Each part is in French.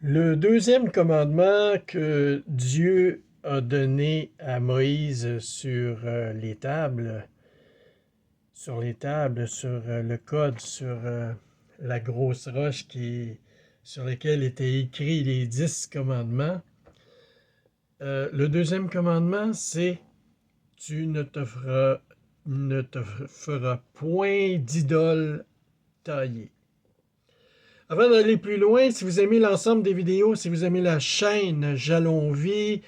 Le deuxième commandement que Dieu a donné à Moïse sur le code, sur la grosse roche sur laquelle étaient écrits les 10 commandements. Le deuxième commandement, c'est tu ne te feras point d'idole taillée. Avant d'aller plus loin, si vous aimez l'ensemble des vidéos, si vous aimez la chaîne Jalon Vie,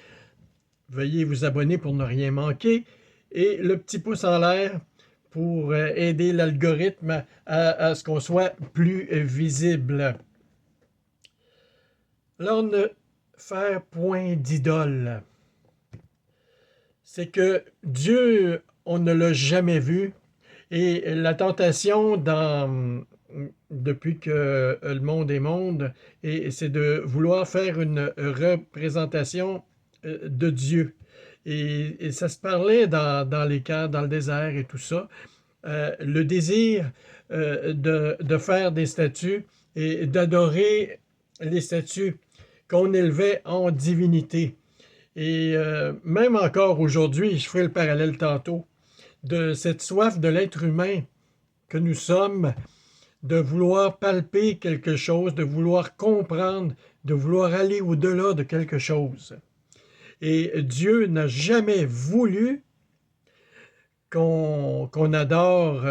veuillez vous abonner pour ne rien manquer et le petit pouce en l'air pour aider l'algorithme à ce qu'on soit plus visible. Alors, ne faire point d'idole. C'est que Dieu, on ne l'a jamais vu. Et la tentation depuis que le monde est monde, c'est de vouloir faire une représentation de Dieu. Et ça se parlait dans les camps, dans le désert et tout ça. Le désir de faire des statues et d'adorer les statues qu'on élevait en divinité. Et même encore aujourd'hui, je ferai le parallèle tantôt, de cette soif de l'être humain que nous sommes, de vouloir palper quelque chose, de vouloir comprendre, de vouloir aller au-delà de quelque chose. Et Dieu n'a jamais voulu qu'on adore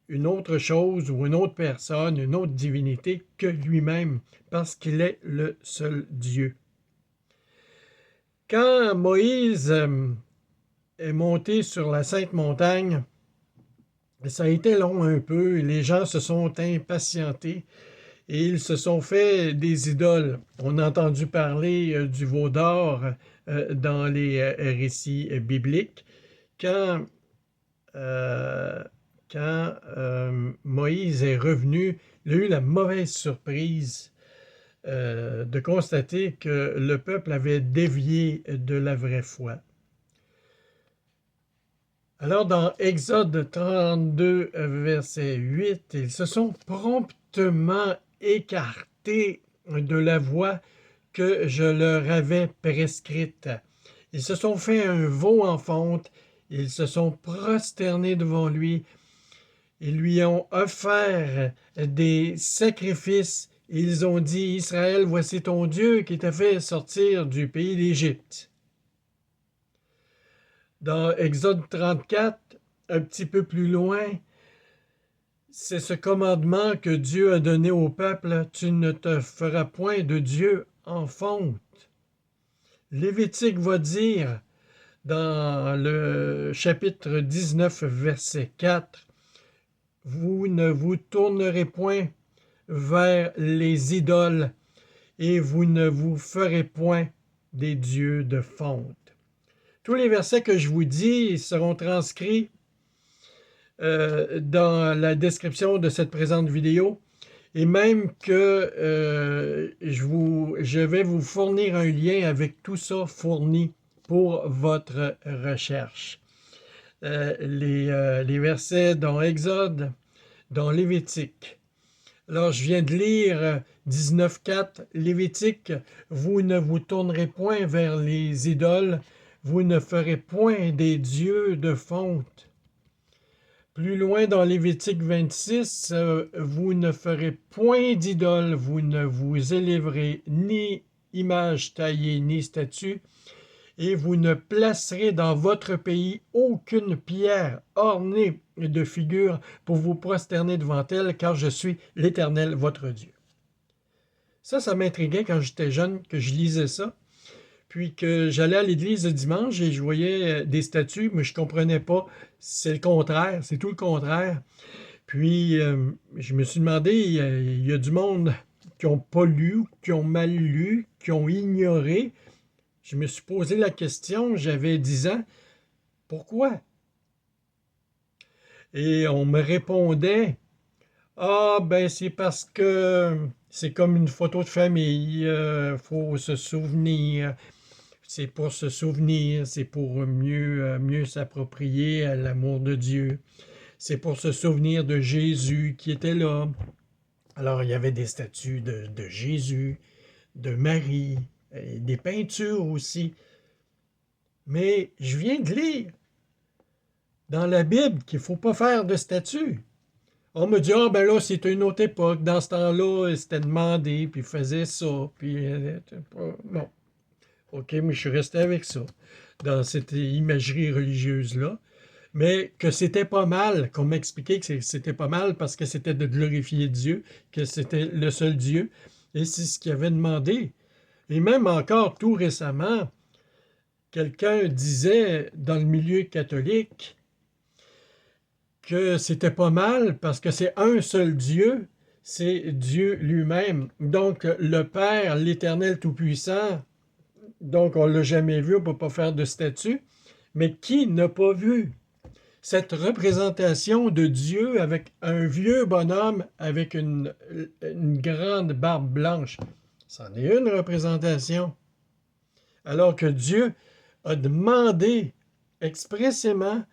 une autre chose ou une autre personne, une autre divinité que lui-même, parce qu'il est le seul Dieu. Quand Moïse est monté sur la Sainte Montagne, ça a été long un peu, les gens se sont impatientés et ils se sont fait des idoles. On a entendu parler du veau d'or dans les récits bibliques. Quand, euh, quand Moïse est revenu, il a eu la mauvaise surprise de constater que le peuple avait dévié de la vraie foi. Alors, dans Exode 32, verset 8, ils se sont promptement écartés de la voie que je leur avais prescrite. Ils se sont fait un veau en fonte, ils se sont prosternés devant lui, ils lui ont offert des sacrifices. Ils ont dit, Israël, voici ton Dieu qui t'a fait sortir du pays d'Égypte. Dans Exode 34, un petit peu plus loin, c'est ce commandement que Dieu a donné au peuple, tu ne te feras point de Dieu en fonte. Lévitique va dire dans le chapitre 19, verset 4, vous ne vous tournerez point vers les idoles et vous ne vous ferez point des dieux de fonte. Tous les versets que je vous dis seront transcrits dans la description de cette présente vidéo et même que je vais vous fournir un lien avec tout ça fourni pour votre recherche. Les versets dans Exode, dans Lévitique. Alors, je viens de lire 19.4, Lévitique, vous ne vous tournerez point vers les idoles, vous ne ferez point des dieux de fonte. Plus loin dans Lévitique 26, vous ne ferez point d'idole, vous ne vous élèverez ni image taillée ni statue, et vous ne placerez dans votre pays aucune pierre ornée de figures pour vous prosterner devant elle, car je suis l'Éternel, votre Dieu. Ça m'intriguait quand j'étais jeune, que je lisais ça, puis que j'allais à l'église le dimanche et je voyais des statues, mais je ne comprenais pas. C'est le contraire, c'est tout le contraire. Puis, je me suis demandé, il y a du monde qui n'ont pas lu, qui ont mal lu, qui ont ignoré. Je me suis posé la question, j'avais 10 ans, pourquoi? Et on me répondait, ah, ben c'est parce que c'est comme une photo de famille, faut se souvenir. C'est pour se souvenir, c'est pour mieux s'approprier à l'amour de Dieu. C'est pour se souvenir de Jésus qui était là. Alors, il y avait des statues de Jésus, de Marie, et des peintures aussi. Mais je viens de lire dans la Bible qu'il ne faut pas faire de statues. On me dit, ah ben là, c'était une autre époque. Dans ce temps-là, c'était demandé, puis faisait ça, puis... Bon, ok, mais je suis resté avec ça, dans cette imagerie religieuse-là. Mais que c'était pas mal, qu'on m'expliquait que c'était pas mal parce que c'était de glorifier Dieu, que c'était le seul Dieu, et c'est ce qu'il avait demandé. Et même encore tout récemment, quelqu'un disait dans le milieu catholique que c'était pas mal parce que c'est un seul Dieu, c'est Dieu lui-même. Donc le Père, l'Éternel Tout-Puissant, donc on ne l'a jamais vu, on ne peut pas faire de statue, mais qui n'a pas vu cette représentation de Dieu avec un vieux bonhomme avec une grande barbe blanche? C'en est une représentation. Alors que Dieu a demandé expressément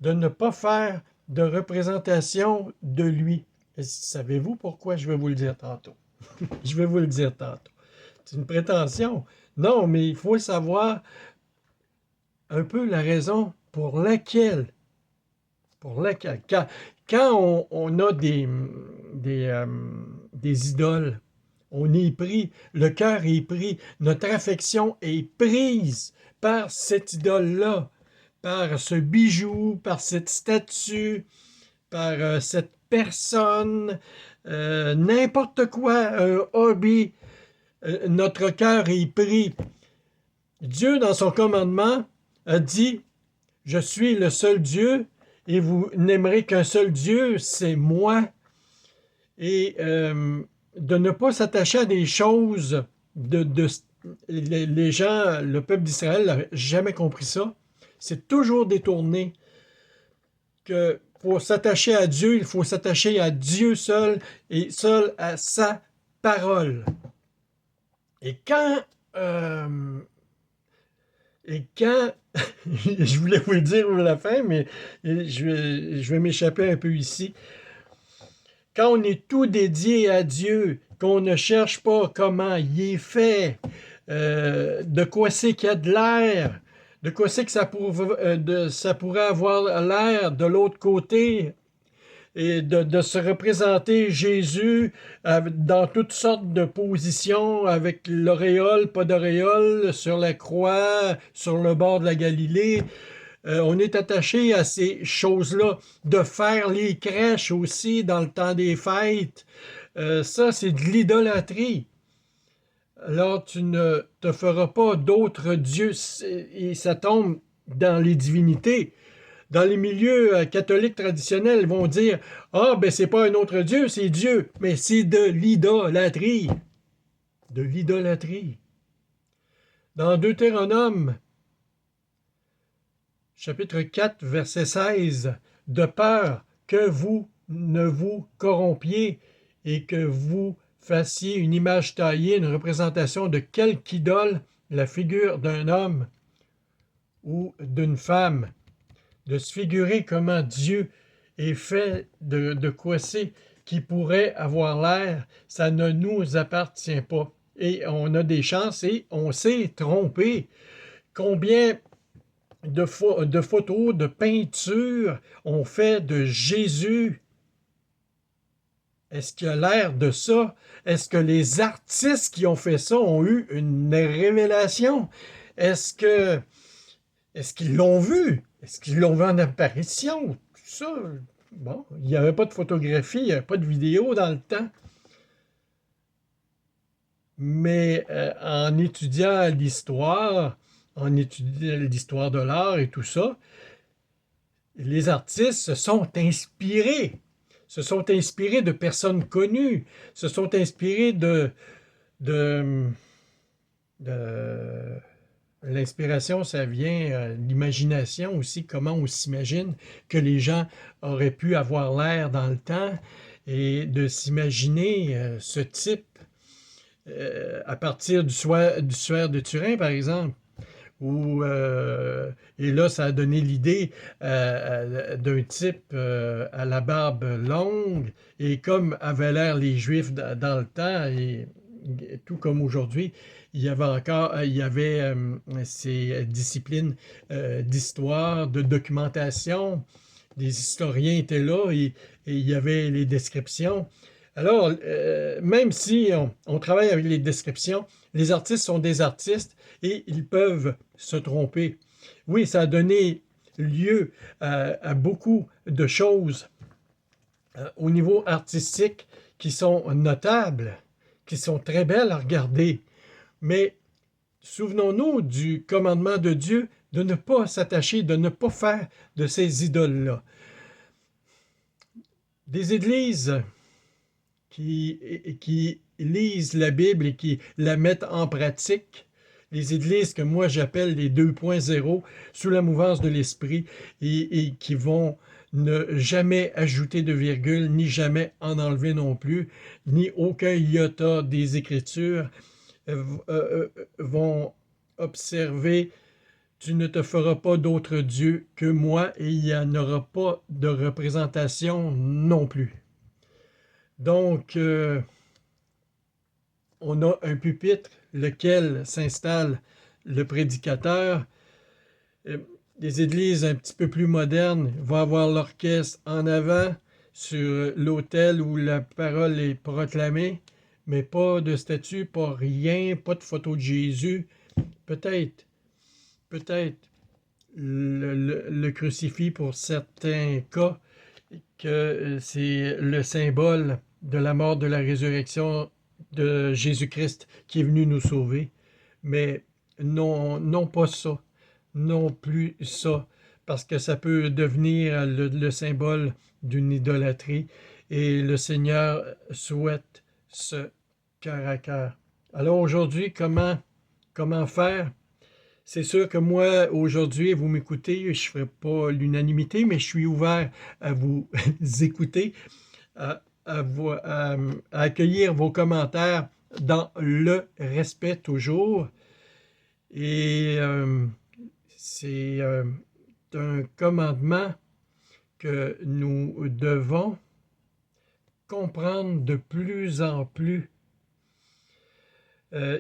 de ne pas faire de représentation de lui. Et savez-vous pourquoi? Je vais vous le dire tantôt. Je vais vous le dire tantôt. C'est une prétention. Non, mais il faut savoir un peu la raison pour laquelle. Quand on a des idoles, on est pris, le cœur est pris, notre affection est prise par cette idole-là, par ce bijou, par cette statue, par cette personne, n'importe quoi, un hobby, notre cœur est pris. Dieu, dans son commandement, a dit, « Je suis le seul Dieu, et vous n'aimerez qu'un seul Dieu, c'est moi. » Et de ne pas s'attacher à des choses, les gens, le peuple d'Israël n'a jamais compris ça. C'est toujours détourné. Que pour s'attacher à Dieu, il faut s'attacher à Dieu seul et seul à sa parole. Et quand je voulais vous le dire à la fin, mais je vais m'échapper un peu ici. Quand on est tout dédié à Dieu, qu'on ne cherche pas comment il est fait, de quoi c'est qu'il y a de l'air, de quoi c'est que ça pourrait avoir l'air de l'autre côté, et de se représenter Jésus dans toutes sortes de positions, avec l'auréole, pas d'auréole, sur la croix, sur le bord de la Galilée. On est attaché à ces choses-là, de faire les crèches aussi dans le temps des fêtes. Ça, c'est de l'idolâtrie. Alors, tu ne te feras pas d'autres dieux, et ça tombe dans les divinités. Dans les milieux catholiques traditionnels, ils vont dire, « Ah, ben c'est pas un autre Dieu, c'est Dieu. » Mais c'est de l'idolâtrie. De l'idolâtrie. Dans Deutéronome, chapitre 4, verset 16, « De peur que vous ne vous corrompiez et que vous fassiez une image taillée, une représentation de quelque idole, la figure d'un homme ou d'une femme. » De se figurer comment Dieu est fait de quoi c'est qui pourrait avoir l'air, ça ne nous appartient pas. Et on a des chances et on s'est trompé. Combien de photos, de peintures on fait de Jésus? Est-ce qu'il a l'air de ça? Est-ce que les artistes qui ont fait ça ont eu une révélation? Est-ce qu'ils l'ont vu? Est-ce qu'ils l'ont vu en apparition? Tout ça, bon, il n'y avait pas de photographie, il n'y avait pas de vidéo dans le temps. Mais en étudiant l'histoire, en étudiant l'histoire de l'art et tout ça, les artistes se sont inspirés de personnes connues, se sont inspirés de l'inspiration, ça vient de l'imagination aussi, comment on s'imagine que les gens auraient pu avoir l'air dans le temps, et de s'imaginer ce type à partir du suaire de Turin, par exemple, Et là, ça a donné l'idée d'un type à la barbe longue, et comme avaient l'air les Juifs dans le temps, et tout comme aujourd'hui, il y avait ces disciplines d'histoire, de documentation. Les historiens étaient là et il y avait les descriptions. Alors, même si on travaille avec les descriptions, les artistes sont des artistes et ils peuvent se tromper. Oui, ça a donné lieu à beaucoup de choses au niveau artistique qui sont notables, qui sont très belles à regarder. Mais souvenons-nous du commandement de Dieu de ne pas s'attacher, de ne pas faire de ces idoles-là. Des églises qui lisent la Bible et qui la mettent en pratique, les églises que moi j'appelle les 2.0 sous la mouvance de l'esprit et qui vont ne jamais ajouter de virgule, ni jamais en enlever non plus, ni aucun iota des Écritures, vont observer: tu ne te feras pas d'autre Dieu que moi, et il n'y en aura pas de représentation non plus. Donc, on a un pupitre, lequel s'installe le prédicateur. Les églises un petit peu plus modernes vont avoir l'orchestre en avant sur l'autel où la parole est proclamée, mais pas de statue, pas rien, pas de photo de Jésus. Peut-être le crucifix pour certains cas, que c'est le symbole de la mort, de la résurrection de Jésus-Christ qui est venu nous sauver. Mais non, non pas ça, non plus ça, parce que ça peut devenir le symbole d'une idolâtrie, et le Seigneur souhaite ce cœur à cœur. Alors aujourd'hui, comment faire? C'est sûr que moi, aujourd'hui, vous m'écoutez, je ne ferai pas l'unanimité, mais je suis ouvert à vous écouter, à accueillir vos commentaires dans le respect toujours. Et c'est un commandement que nous devons comprendre de plus en plus.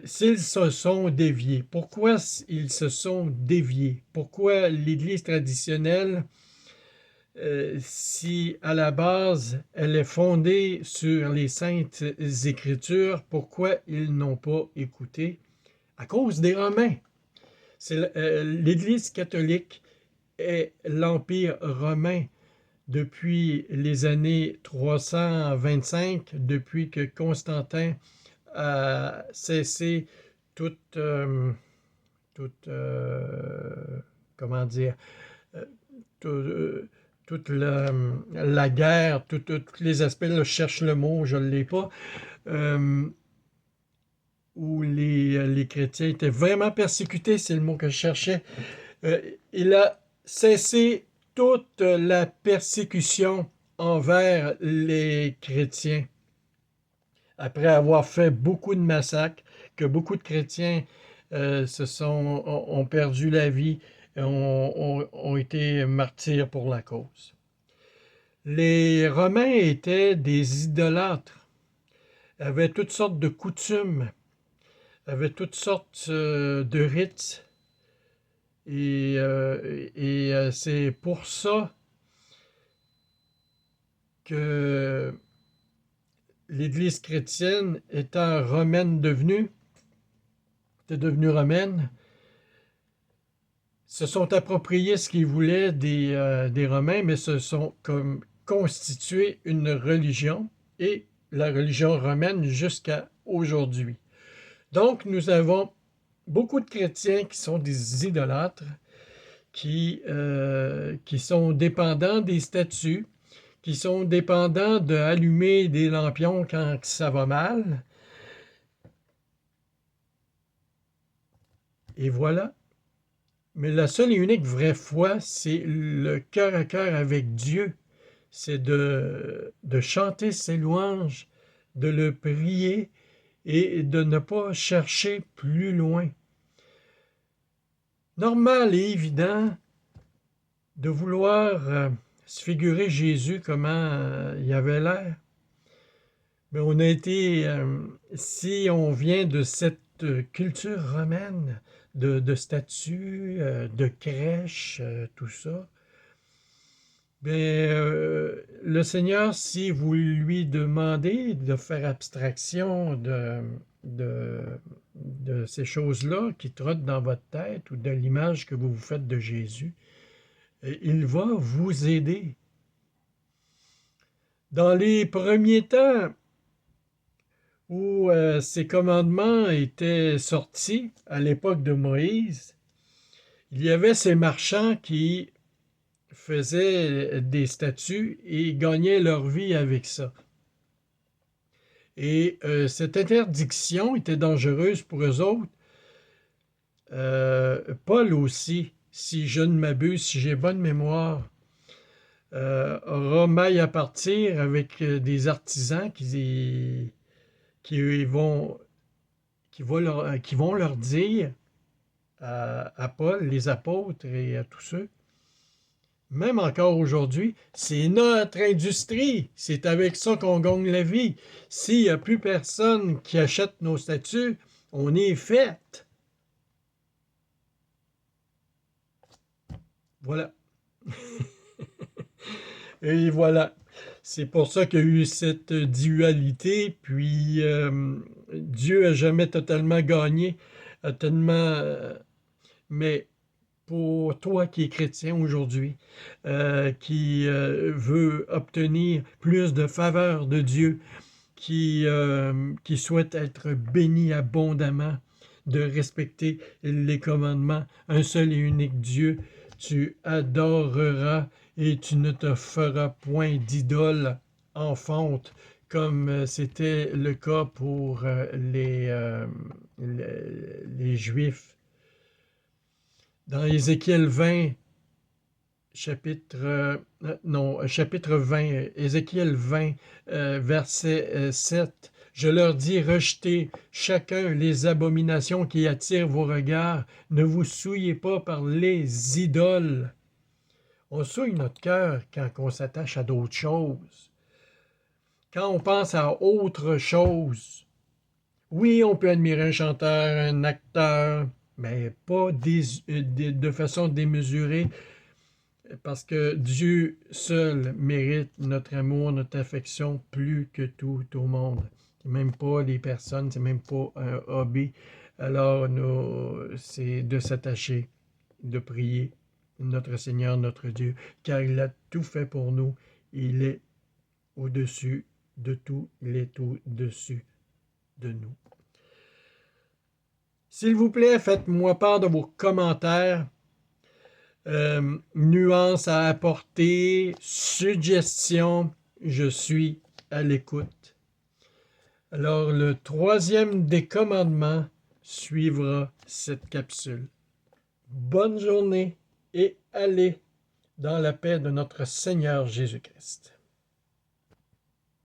S'ils se sont déviés, pourquoi ils se sont déviés? Pourquoi l'Église traditionnelle, si à la base elle est fondée sur les Saintes Écritures, pourquoi ils n'ont pas écouté? À cause des Romains. L'Église catholique est l'Empire romain depuis les années 325, depuis que Constantin a cessé toute, comment dire, euh, toute la guerre, tous les aspects, là, je cherche le mot, je ne l'ai pas, où les chrétiens étaient vraiment persécutés, c'est le mot que je cherchais. Il a cessé toute la persécution envers les chrétiens, après avoir fait beaucoup de massacres, que beaucoup de chrétiens ont perdu la vie, ont été martyrs pour la cause. Les Romains étaient des idolâtres, avaient toutes sortes de coutumes, avaient toutes sortes de rites, et c'est pour ça que l'Église chrétienne, étant devenue romaine, se sont appropriés ce qu'ils voulaient des Romains, mais se sont comme constitués une religion, et la religion romaine jusqu'à aujourd'hui. Donc, nous avons beaucoup de chrétiens qui sont des idolâtres, qui sont dépendants des statues, qui sont dépendants d'allumer des lampions quand ça va mal. Et voilà. Mais la seule et unique vraie foi, c'est le cœur à cœur avec Dieu. C'est de chanter ses louanges, de le prier et de ne pas chercher plus loin. normal et évident de vouloir se figurer Jésus comment il avait l'air. Mais on a été, si on vient de cette culture romaine, de statues, de crèches, tout ça, bien, le Seigneur, si vous lui demandez de faire abstraction de, de ces choses-là qui trottent dans votre tête ou de l'image que vous vous faites de Jésus, il va vous aider. Dans les premiers temps où ces commandements étaient sortis, à l'époque de Moïse, il y avait ces marchands qui faisaient des statues et gagnaient leur vie avec ça. Et cette interdiction était dangereuse pour eux autres. Paul aussi, si je ne m'abuse, si j'ai bonne mémoire, aura maille à partir avec des artisans qui vont, qui vont leur dire à Paul, les apôtres et à tous ceux, même encore aujourd'hui, c'est notre industrie, c'est avec ça qu'on gagne la vie. S'il n'y a plus personne qui achète nos statues, on est fait. Voilà. Et voilà. C'est pour ça qu'il y a eu cette dualité, puis Dieu a jamais totalement gagné, a tellement... mais pour toi qui es chrétien aujourd'hui, qui veut obtenir plus de faveur de Dieu, qui souhaite être béni abondamment, de respecter les commandements, un seul et unique Dieu, tu adoreras et tu ne te feras point d'idole en fonte, comme c'était le cas pour les Juifs. Dans Ézéchiel 20, chapitre 20, Ézéchiel 20, verset 7, je leur dis, rejetez chacun les abominations qui attirent vos regards, ne vous souillez pas par les idoles. On souille notre cœur quand on s'attache à d'autres choses, quand on pense à autre chose. Oui, on peut admirer un chanteur, un acteur, mais pas de façon démesurée, parce que Dieu seul mérite notre amour, notre affection plus que tout au monde. C'est même pas les personnes, c'est même pas un hobby. Alors, c'est de s'attacher, de prier notre Seigneur, notre Dieu, car il a tout fait pour nous. Il est au-dessus de tout, il est au-dessus de nous. S'il vous plaît, faites-moi part de vos commentaires. Nuances à apporter, suggestions, je suis à l'écoute. Alors, le troisième des commandements suivra cette capsule. Bonne journée et allez dans la paix de notre Seigneur Jésus-Christ.